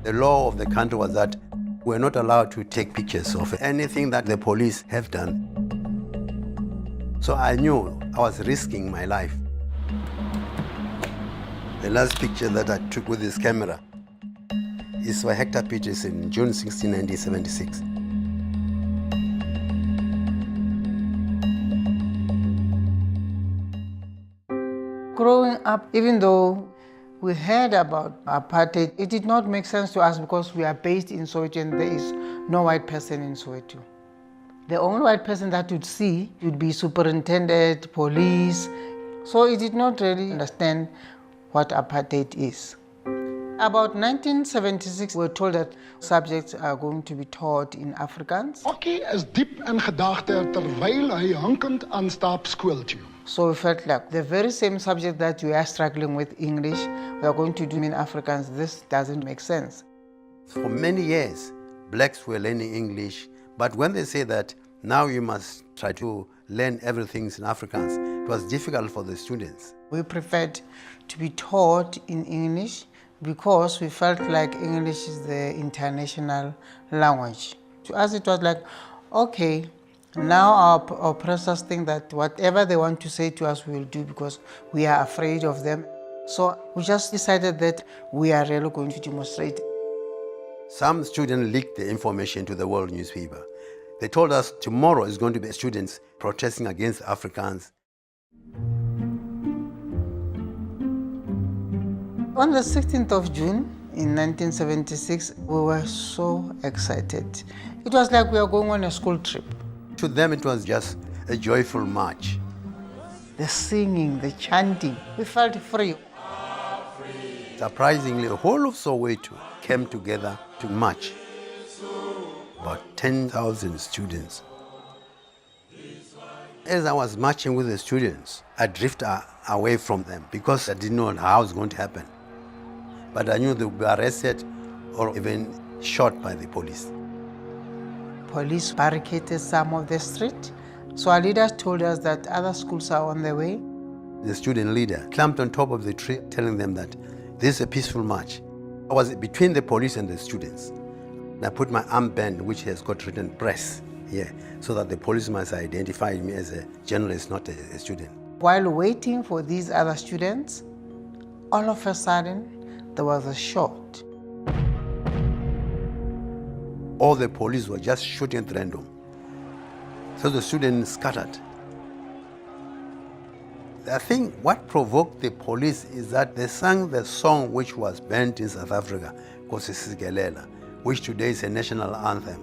The law of the country was that we're not allowed to take pictures of anything that the police have done. So I knew I was risking my life. The last picture that I took with this camera is for Hector Peters in June 16, 1976. Growing up, even though we heard about apartheid, it did not make sense to us because we are based in Soweto and there is no white person in Soweto. The only white person that you'd see would be superintendent, police. So it did not really understand what apartheid is. About 1976, we were told that subjects are going to be taught in Afrikaans. Okkie is diep in gedagte terwyl hy hankend aanstap skool toe. So we felt like the very same subject that we are struggling with, English, we are going to do in Afrikaans. This doesn't make sense. For many years, blacks were learning English, but when they say that now you must try to learn everything in Afrikaans, it was difficult for the students. We preferred to be taught in English because we felt like English is the international language. To us it was like, okay, now our oppressors think that whatever they want to say to us we will do because we are afraid of them. So we just decided that we are really going to demonstrate. Some students leaked the information to the world newspaper. They told us tomorrow is going to be students protesting against Afrikaans. On the 16th of June in 1976, we were so excited. It was like we were going on a school trip. To them it was just a joyful march. The singing, the chanting, we felt free. Surprisingly, the whole of Soweto came together to march. About 10,000 students. As I was marching with the students, I drifted away from them because I didn't know how it was going to happen. But I knew they would be arrested or even shot by the police. Police barricaded some of the street, so our leaders told us that other schools are on the way. The student leader climbed on top of the tree, telling them that this is a peaceful march. I was between the police and the students. I put my armband, which has got written press here, so that the police must identify me as a journalist, not a student. While waiting for these other students, all of a sudden, there was a shot. All the police were just shooting at random. So the students scattered. I think what provoked the police is that they sang the song which was banned in South Africa, Kosisigelela, which today is a national anthem.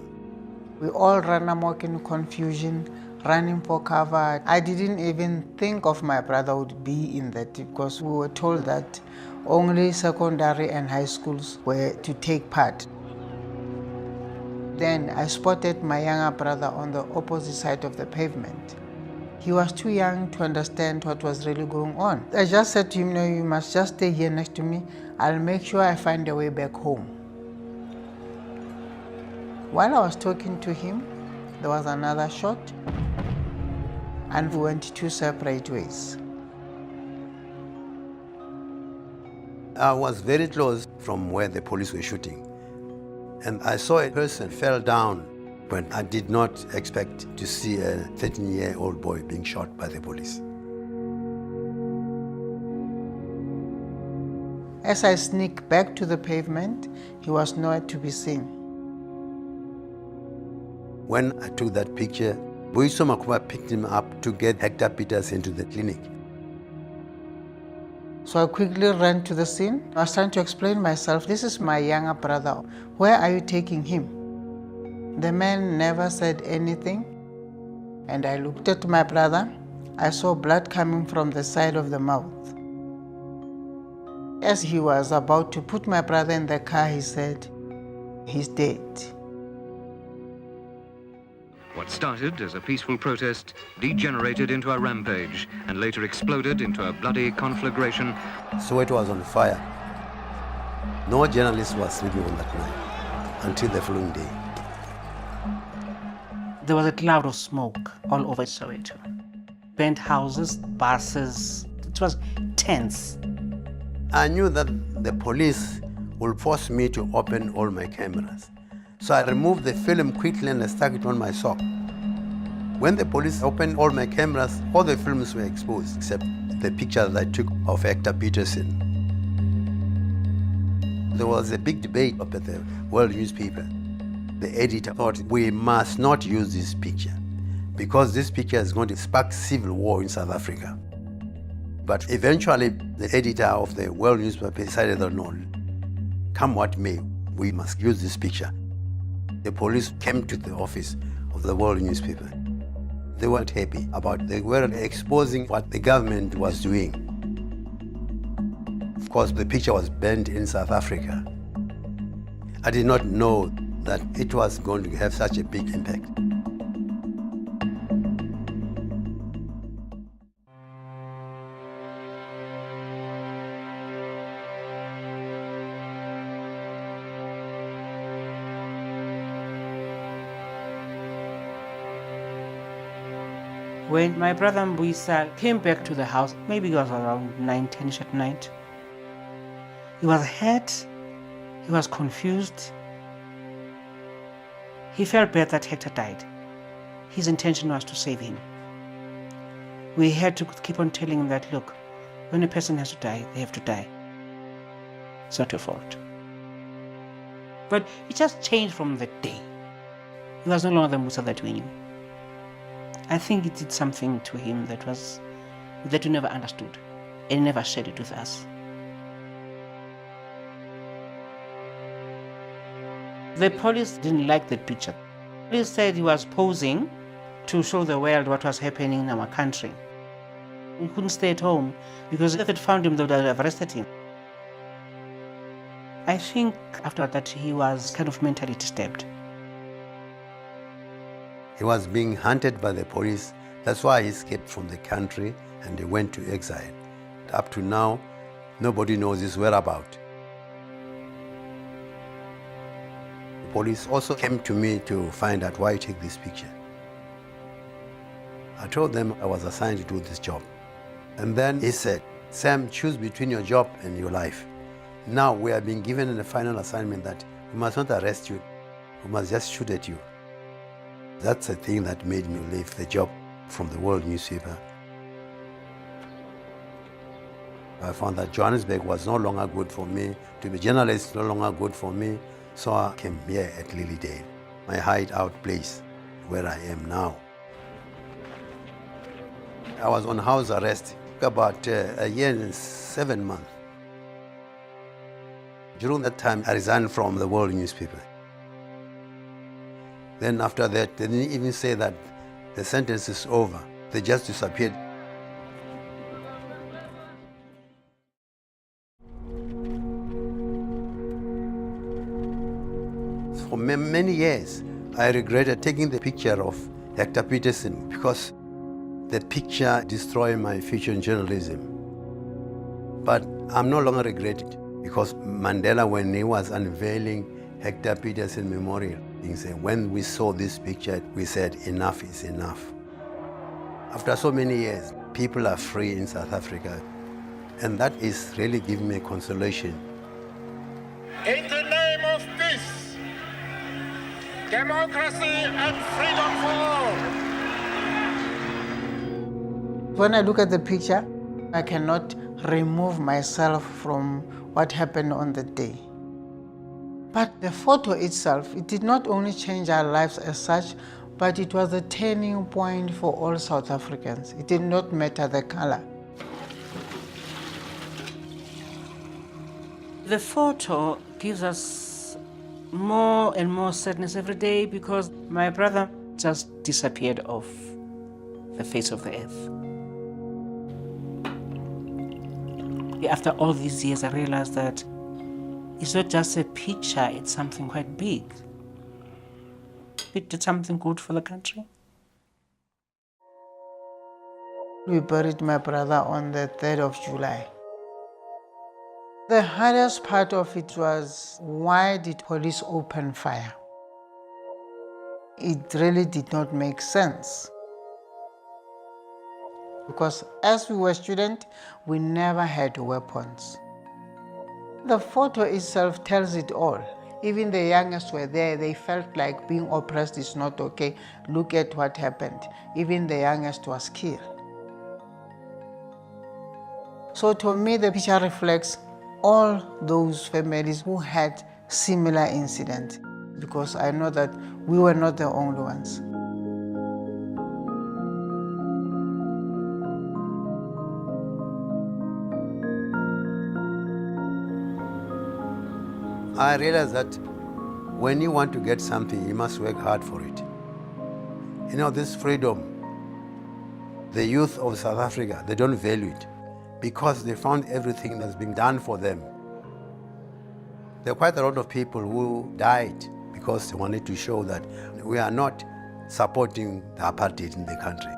We all ran amok in confusion, running for cover. I didn't even think of my brother would be in that because we were told that only secondary and high schools were to take part. Then I spotted my younger brother on the opposite side of the pavement. He was too young to understand what was really going on. I just said to him, no, you must just stay here next to me. I'll make sure I find a way back home. While I was talking to him, there was another shot, and we went two separate ways. I was very close from where the police were shooting. And I saw a person fell down when I did not expect to see a 13-year-old boy being shot by the police. As I sneaked back to the pavement, he was nowhere to be seen. When I took that picture, Boiso Makuba picked him up to get Hector Peters into the clinic. So I quickly ran to the scene. I was trying to explain myself. This is my younger brother. Where are you taking him? The man never said anything. And I looked at my brother. I saw blood coming from the side of the mouth. As he was about to put my brother in the car, he said, "He's dead." What started as a peaceful protest degenerated into a rampage and later exploded into a bloody conflagration. Soweto was on fire. No journalist was sleeping on that night until the following day. There was a cloud of smoke all over Soweto. Burnt houses, buses, it was tense. I knew that the police will force me to open all my cameras. So I removed the film quickly and I stuck it on my sock. When the police opened all my cameras, all the films were exposed except the picture that I took of Hector Peterson. There was a big debate up at the World newspaper. The editor thought we must not use this picture because this picture is going to spark civil war in South Africa. But eventually, the editor of the World newspaper decided that no, come what may, we must use this picture. The police came to the office of the World newspaper. They weren't happy about they were exposing what the government was doing. Of course, the picture was banned in South Africa. I did not know that it was going to have such a big impact. When my brother Mbuyisa came back to the house, maybe it was around 9-10 at night, he was hurt, he was confused. He felt bad that Hector died. His intention was to save him. We had to keep on telling him that, look, when a person has to die, they have to die. It's not your fault. But it just changed from that day. He was no longer the Musa that we knew. I think it did something to him that we never understood and never shared it with us. The police didn't like that picture. The police said he was posing to show the world what was happening in our country. He couldn't stay at home because if they'd found him, they would have arrested him. I think after that he was kind of mentally disturbed. He was being hunted by the police. That's why he escaped from the country and he went to exile. Up to now, nobody knows his whereabouts. The police also came to me to find out why I take this picture. I told them I was assigned to do this job. And then he said, Sam, choose between your job and your life. Now we are being given a final assignment that we must not arrest you, we must just shoot at you. That's the thing that made me leave the job from the World newspaper. I found that Johannesburg was no longer good for me. To be a journalist no longer good for me. So I came here at Lilydale, my hideout place, where I am now. I was on house arrest about a year and 7 months. During that time, I resigned from the World newspaper. Then after that, they didn't even say that the sentence is over. They just disappeared. For many years, I regretted taking the picture of Hector Peterson because the picture destroyed my future in journalism. But I'm no longer regretting because Mandela, when he was unveiling Hector Peterson Memorial, he said, when we saw this picture, we said, enough is enough. After so many years, people are free in South Africa, and that is really giving me consolation. In the name of peace, democracy and freedom for all. When I look at the picture, I cannot remove myself from what happened on the day. But the photo itself, it did not only change our lives as such, but it was a turning point for all South Africans. It did not matter the color. The photo gives us more and more sadness every day because my brother just disappeared off the face of the earth. After all these years, I realized that it's not just a picture, it's something quite big. It did something good for the country. We buried my brother on the 3rd of July. The hardest part of it was, why did police open fire? It really did not make sense. Because as we were students, we never had weapons. The photo itself tells it all. Even the youngest were there, they felt like being oppressed is not okay. Look at what happened. Even the youngest was killed. So to me, the picture reflects all those families who had similar incidents, because I know that we were not the only ones. I realized that when you want to get something, you must work hard for it. You know, this freedom, the youth of South Africa, they don't value it because they found everything that's been done for them. There are quite a lot of people who died because they wanted to show that we are not supporting the apartheid in the country.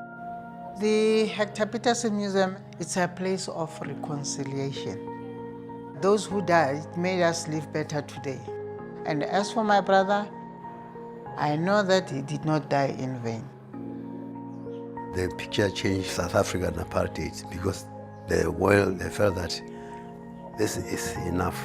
The Hector Peterson Museum, it's a place of reconciliation. Those who died made us live better today. And as for my brother, I know that he did not die in vain. The picture changed South African apartheid because the world, they felt that this is enough.